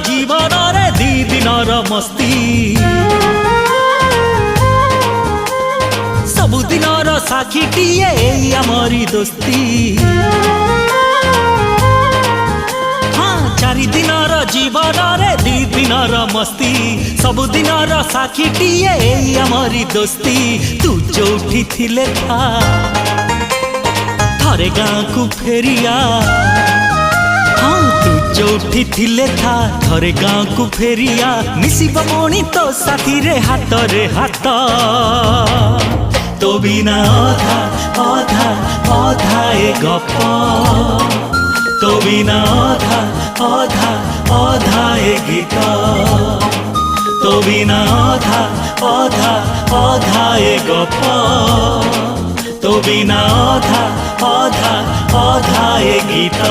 जीवन रे दी दिनर मस्ती सबु दिनर साखीटीए आमरी दोस्ती चारि दिनर जीवन रे दी दिनर मस्ती सबु दिनर साखीटीए आमरी दोस्ती तू जोठी थिले था थरे गाँ को फेरिया हाँ तू जोठी थिले था थरे गाँ को फेरिया मिसिब मोणी तो साथी रे हाथ तो बिना अधा अधा अधा ए गप तो बिना अधा अधा अधा ए गीत तो बिना अधा अधा अधा ए गप तो बिना अधा अधा अधा ए गीत।